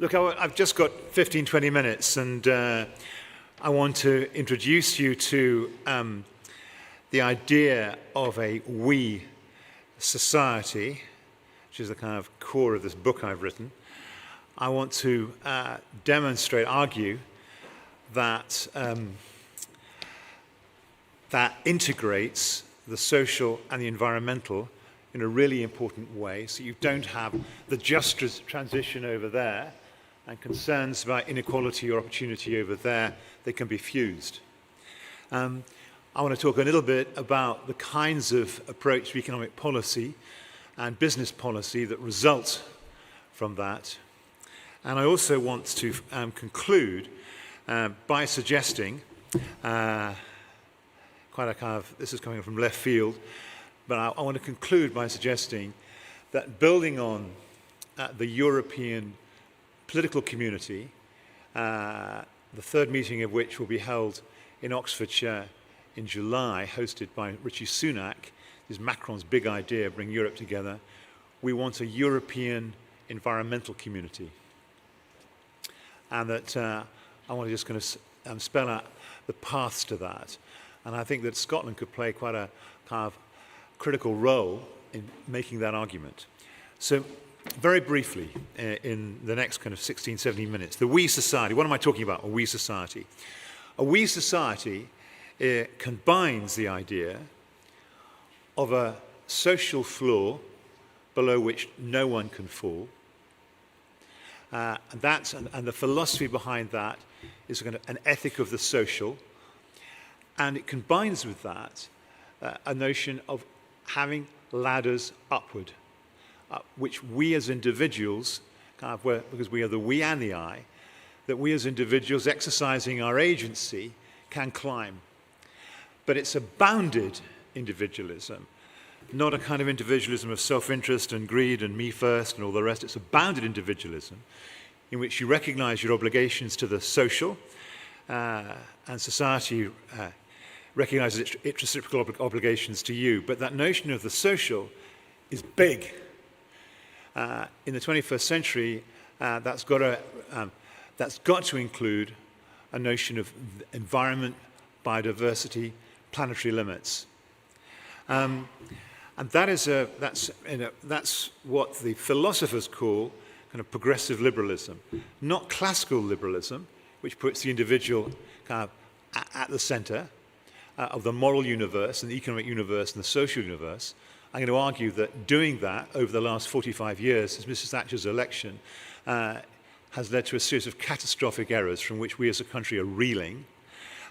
Look, I've just got 15, 20 minutes, and I want to introduce you to the idea of a we society, which is the kind of core of this book I've written. I want to demonstrate, argue that that integrates the social and the environmental in a really important way, so you don't have the just transition over there and concerns about inequality or opportunity over there. They can be fused. I want to talk a little bit about the kinds of approach to economic policy and business policy that result from that. And I also want to conclude by suggesting, quite a kind of, this is coming from left field, but I want to conclude by suggesting that building on the European political community, the third meeting of which will be held in Oxfordshire in July, hosted by Rishi Sunak, is Macron's big idea, bring Europe together. We want a European environmental community. And that I want to just kind of spell out the paths to that. And I think that Scotland could play quite a kind of critical role in making that argument. So, very briefly, in the next kind of 16, 17 minutes, the we society. What am I talking about, a we society? A we society combines the idea of a social floor below which no one can fall. And the philosophy behind that is kind of an ethic of the social. And it combines with that a notion of having ladders upward, which we as individuals, kind of because we are the we and the I, that we as individuals exercising our agency can climb. But it's a bounded individualism, not a kind of individualism of self-interest and greed and me first and all the rest. It's a bounded individualism in which you recognize your obligations to the social, and society recognizes its reciprocal obligations to you. But that notion of the social is big. In the 21st century, that's got to include a notion of environment, biodiversity, planetary limits. And that's what the philosophers call kind of progressive liberalism, not classical liberalism, which puts the individual kind of at the center of the moral universe and the economic universe and the social universe. I'm going to argue that doing that over the last 45 years, since Mrs. Thatcher's election, has led to a series of catastrophic errors from which we as a country are reeling.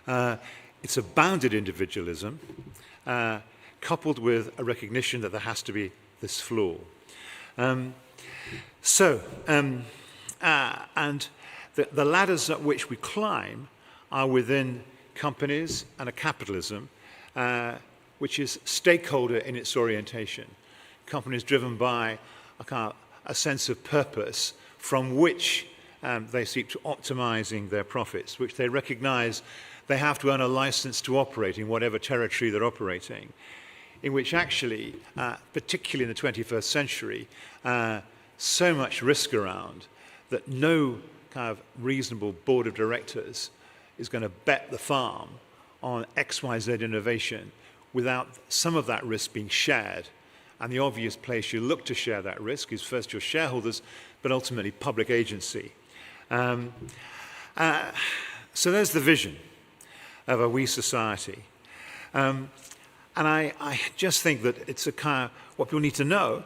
It's a bounded individualism, coupled with a recognition that there has to be this floor. And the ladders at which we climb are within companies and a capitalism which is stakeholder in its orientation. Companies driven by a sense of purpose from which they seek to optimizing their profits, which they recognize they have to earn a license to operate in whatever territory they're operating, in which actually, particularly in the 21st century, so much risk around that no kind of reasonable board of directors is going to bet the farm on XYZ innovation without some of that risk being shared. And the obvious place you look to share that risk is first your shareholders, but ultimately public agency. So there's the vision of a we society. And I just think that it's a kind of, what people need to know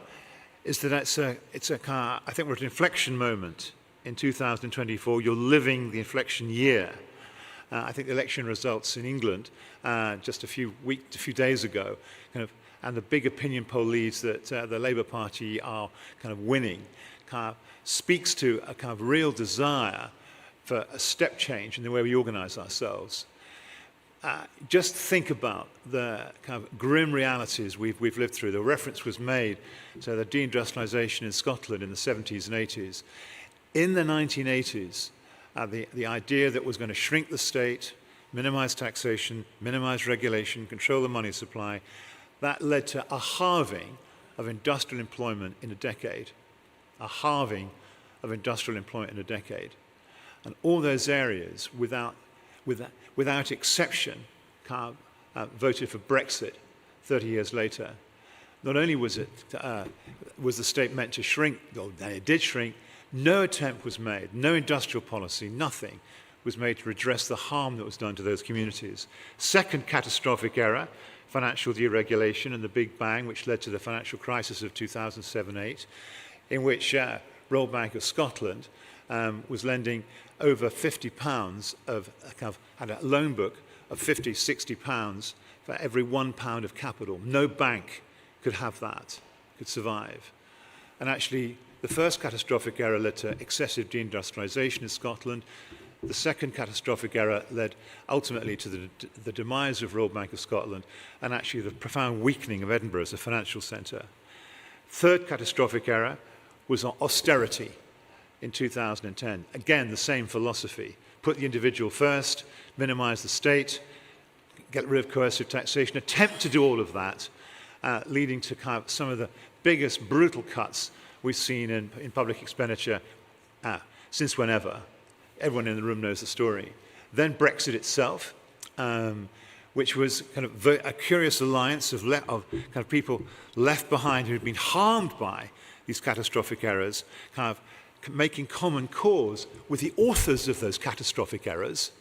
is that it's a kind of, I think we're at an inflection moment in 2024. You're living the inflection year. I think the election results in England just a few days ago, and the big opinion poll leads that the Labour Party are kind of winning, kind of speaks to a kind of real desire for a step change in the way we organise ourselves. Just think about the kind of grim realities we've lived through. The reference was made to the deindustrialisation in Scotland in the 70s and 80s. In the 1980s, the idea that was going to shrink the state, minimize taxation, minimize regulation, control the money supply, that led to a halving of industrial employment in a decade, a halving of industrial employment in a decade. And all those areas, without exception, voted for Brexit 30 years later. Not only was the state meant to shrink, or it did shrink, no attempt was made, no industrial policy, nothing was made to redress the harm that was done to those communities. Second catastrophic error, financial deregulation and the Big Bang, which led to the financial crisis of 2007-8, in which Royal Bank of Scotland was lending over £50 had a loan book of £50, £60 for every £1 of capital. No bank could have that, could survive. And actually, the first catastrophic error led to excessive deindustrialization in Scotland. The second catastrophic error led ultimately to the demise of Royal Bank of Scotland and actually the profound weakening of Edinburgh as a financial centre. Third catastrophic error was on austerity in 2010. Again, the same philosophy. Put the individual first, minimise the state, get rid of coercive taxation, attempt to do all of that, leading to kind of some of the biggest brutal cuts we've seen in public expenditure since whenever. Everyone in the room knows the story. Then Brexit itself, which was kind of a curious alliance of kind of people left behind who had been harmed by these catastrophic errors, kind of making common cause with the authors of those catastrophic errors,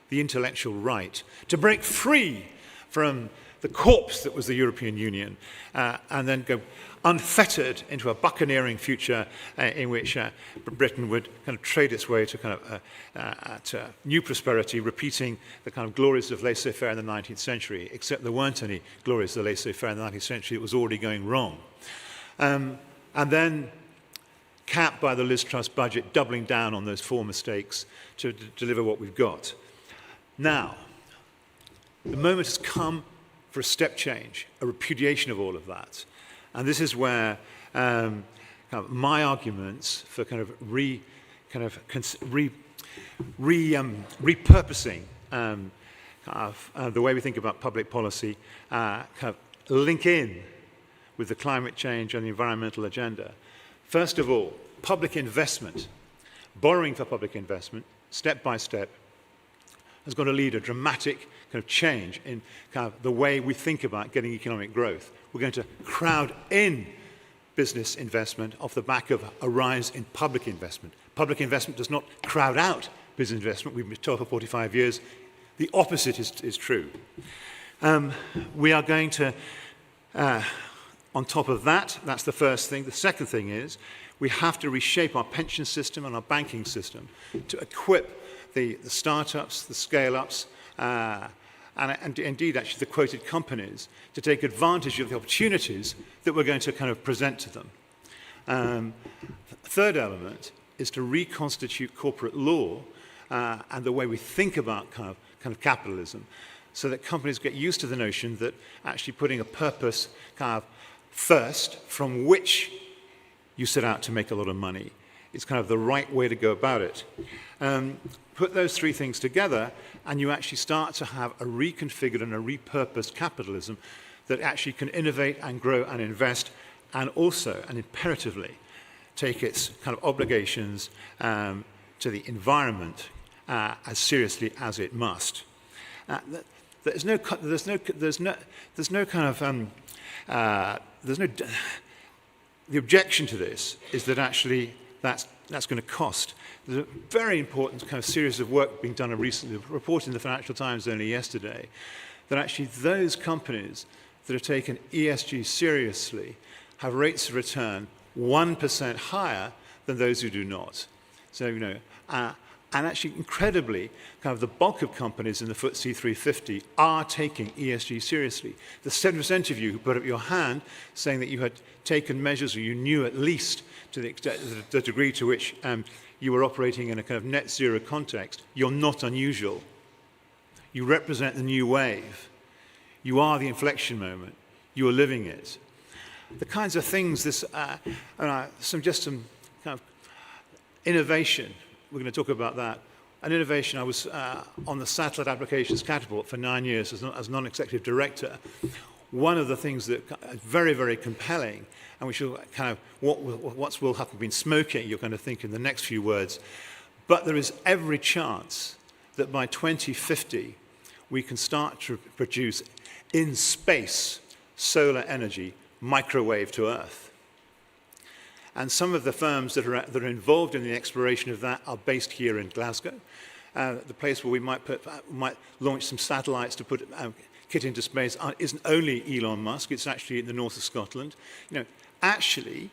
the intellectual right, to break free from the corpse that was the European Union, and then go unfettered into a buccaneering future in which Britain would kind of trade its way to kind of to new prosperity, repeating the kind of glories of laissez-faire in the 19th century, except there weren't any glories of laissez-faire in the 19th century. It was already going wrong. And then capped by the Liz Truss budget, doubling down on those four mistakes to deliver what we've got. Now, the moment has come for a step change, a repudiation of all of that. And this is where kind of my arguments for kind of repurposing the way we think about public policy kind of link in with the climate change and the environmental agenda. First of all, public investment, borrowing for public investment, step by step, has got to lead a dramatic kind of change in kind of the way we think about getting economic growth. We're going to crowd in business investment off the back of a rise in public investment. Public investment does not crowd out business investment. We've been told for 45 years. The opposite is true. We are going to, on top of that, that's the first thing. The second thing is we have to reshape our pension system and our banking system to equip the startups, the scale-ups, and indeed actually the quoted companies to take advantage of the opportunities that we're going to kind of present to them. Third element is to reconstitute corporate law and the way we think about kind of capitalism so that companies get used to the notion that actually putting a purpose kind of first from which you set out to make a lot of money is kind of the right way to go about it. Put those three things together and you actually start to have a reconfigured and a repurposed capitalism that actually can innovate and grow and invest and also and imperatively take its kind of obligations to the environment as seriously as it must. The objection to this is that actually that's going to cost. There's a very important kind of series of work being done recently, reported in the Financial Times only yesterday, that actually those companies that have taken ESG seriously have rates of return 1% higher than those who do not. So, you know, and actually incredibly, kind of the bulk of companies in the FTSE 350 are taking ESG seriously. The 7% of you who put up your hand saying that you had taken measures or you knew at least to the degree to which you were operating in a kind of net zero context, you're not unusual. You represent the new wave. You are the inflection moment. You are living it. The kinds of things, some kind of innovation. We're going to talk about that. An innovation, I was on the Satellite Applications Catapult for 9 years as non-executive director. one of the things that is very, very compelling, and we should kind of, what will have been smoking, you're going to think in the next few words, but there is every chance that by 2050, we can start to produce in space solar energy microwave to Earth. And some of the firms that are involved in the exploration of that are based here in Glasgow, the place where we might launch some satellites to put kit into space isn't only Elon Musk, it's actually in the north of Scotland. You know, actually,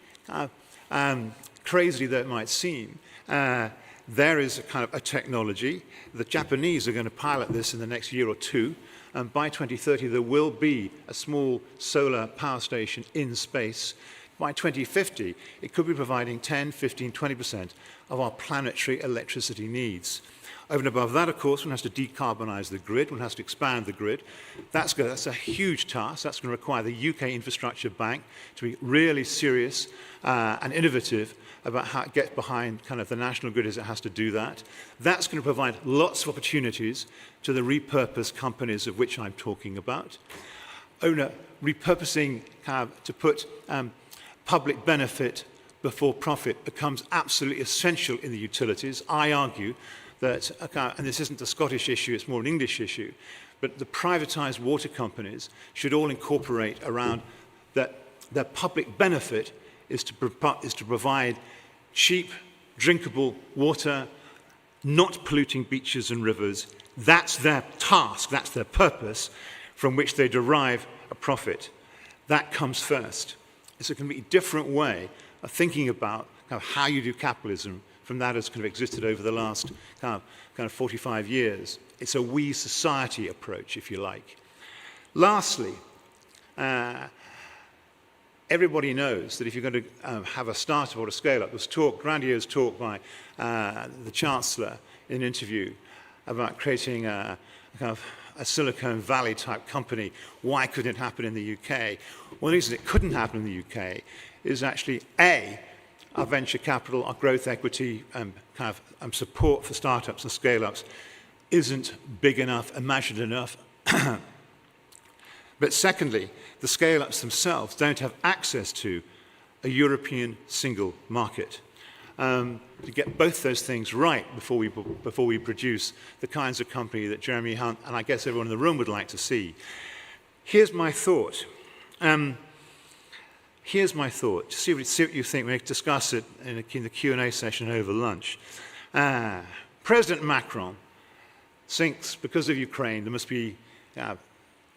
crazy though it might seem, there is a kind of a technology. The Japanese are going to pilot this in the next year or two, and by 2030 there will be a small solar power station in space. By 2050, it could be providing 10, 15, 20% of our planetary electricity needs. Over and above that, of course, one has to decarbonize the grid, one has to expand the grid. That's a huge task. That's going to require the UK Infrastructure Bank to be really serious and innovative about how it gets behind kind of the national grid as it has to do that. That's going to provide lots of opportunities to the repurposed companies of which I'm talking about. Repurposing to put public benefit before profit becomes absolutely essential in the utilities. I argue that, and this isn't a Scottish issue, it's more an English issue, but the privatized water companies should all incorporate around that their public benefit is to provide cheap, drinkable water, not polluting beaches and rivers. That's their task, that's their purpose, from which they derive a profit. That comes first. It's a completely different way of thinking about how you do capitalism from that has kind of existed over the last kind of 45 years. It's a we society approach, if you like. Lastly, everybody knows that if you're going to have a startup or a scale-up, there's grandiose talk by the Chancellor in an interview about creating a Silicon Valley type company. Why couldn't it happen in the UK? Well, the reason it couldn't happen in the UK is actually our venture capital, our growth equity, support for startups and scale-ups isn't big enough, imagined enough. But secondly, the scale-ups themselves don't have access to a European single market. To get both those things right before we produce the kinds of company that Jeremy Hunt and I guess everyone in the room would like to see. Here's my thought. See what you think. We'll discuss it in the Q&A session over lunch. President Macron thinks because of Ukraine there must be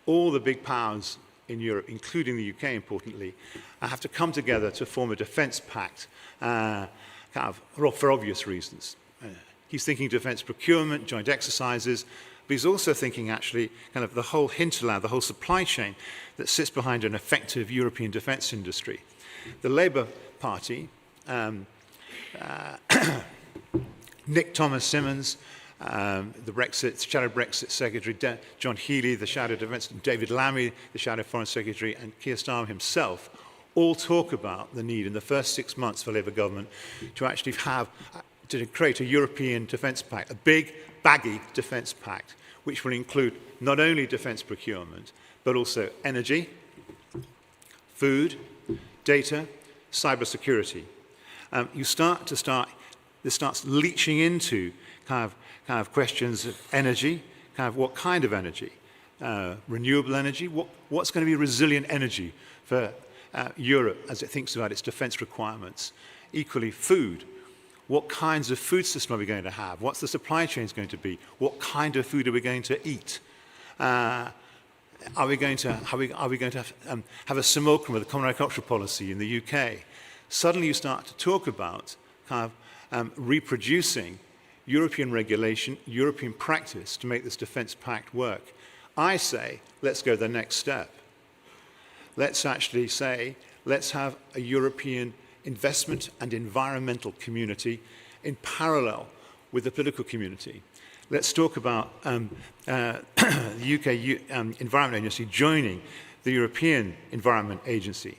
all the big powers in Europe, including the UK, importantly, have to come together to form a defense pact for obvious reasons. He's thinking defense procurement, joint exercises, but he's also thinking actually the whole hinterland, the whole supply chain that sits behind an effective European defense industry. The Labour Party, Nick Thomas-Symonds, the Shadow Brexit Secretary, John Healey, the Shadow Defence, David Lammy, the Shadow Foreign Secretary, and Keir Starmer himself all talk about the need in the first 6 months for Labour government to actually create a European defence pact, a big, baggy defence pact, which will include not only defence procurement, but also energy, food, data, cybersecurity. This starts leaching into kind of questions of energy, what kind of energy, renewable energy, what's going to be resilient energy for Europe as it thinks about its defence requirements. Equally, food. What kinds of food system are we going to have? What's the supply chain going to be? What kind of food are we going to eat? Are we going to have a simulacrum of the common agricultural policy in the UK? Suddenly you start to talk about reproducing European regulation, European practice to make this defence pact work. I say, let's go the next step. Let's actually say, let's have a European investment and environmental community in parallel with the political community. Let's talk about the UK Environment Agency joining the European Environment Agency.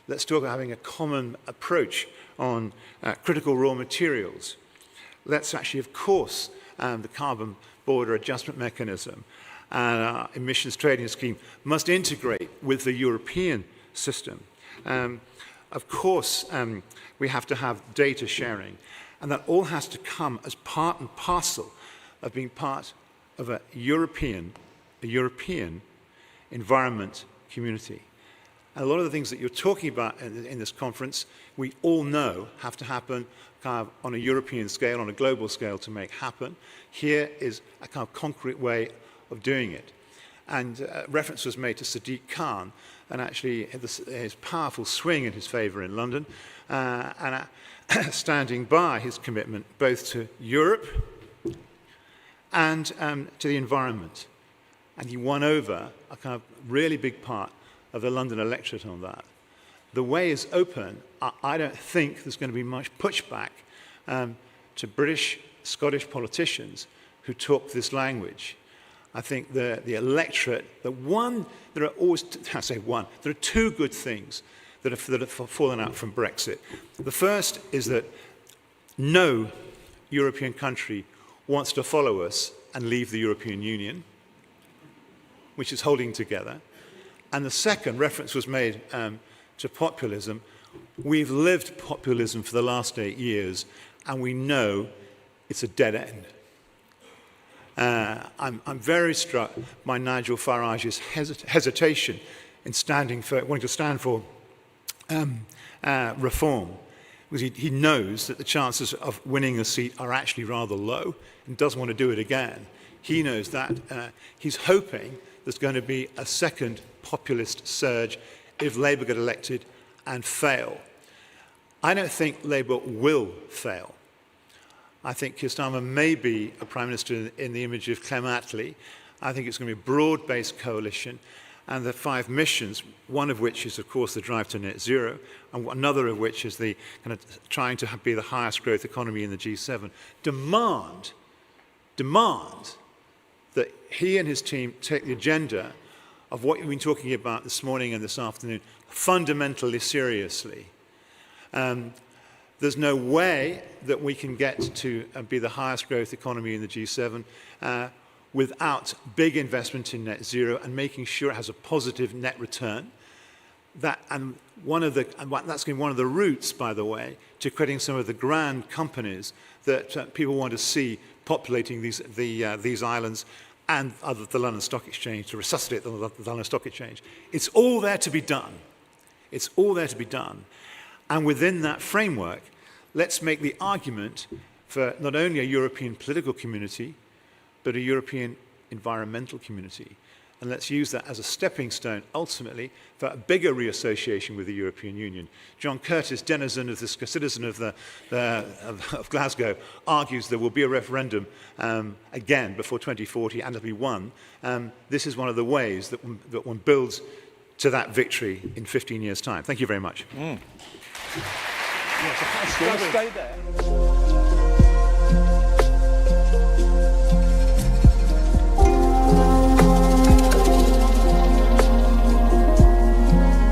Let's talk about having a common approach on critical raw materials. Let's actually, of course, the carbon border adjustment mechanism and our emissions trading scheme must integrate with the European system. Of course, we have to have data sharing, and that all has to come as part and parcel of being part of a European environment community. And a lot of the things that you're talking about in this conference, we all know have to happen kind of on a European scale, on a global scale to make happen. Here is a kind of concrete way of doing it. And reference was made to Sadiq Khan, and actually his powerful swing in his favour in London, and standing by his commitment both to Europe and to the environment. And he won over a kind of really big part of the London electorate on that. The way is open. I don't think there's going to be much pushback to British, Scottish politicians who talk this language. I think the electorate, there are two good things that have fallen out from Brexit. The first is that no European country wants to follow us and leave the European Union, which is holding together. And the second, reference was made to populism. We've lived populism for the last 8 years, and we know it's a dead end. I'm very struck by Nigel Farage's hesitation in wanting to stand for reform, because he knows that the chances of winning a seat are actually rather low and doesn't want to do it again. He knows that. He's hoping there's going to be a second populist surge if Labour get elected and fail. I don't think Labour will fail. I think Keir Starmer may be a Prime Minister in the image of Clem Attlee. I think it's going to be a broad-based coalition, and the 5 missions, one of which is, of course, the drive to net zero, and another of which is the kind of trying to be the highest growth economy in the G7, demand that he and his team take the agenda of what you've been talking about this morning and this afternoon fundamentally seriously. There's no way that we can get to be the highest growth economy in the G7 without big investment in net zero and making sure it has a positive net return. That's going to be one of the routes, by the way, to creating some of the grand companies that people want to see populating these islands and the London Stock Exchange, to resuscitate the London Stock Exchange. It's all there to be done. It's all there to be done. And within that framework, let's make the argument for not only a European political community, but a European environmental community. And let's use that as a stepping stone, ultimately, for a bigger reassociation with the European Union. John Curtis, citizen of Glasgow, argues there will be a referendum again before 2040, and it'll be won. This is one of the ways that one builds to that victory in 15 years' time. Thank you very much. Stay there.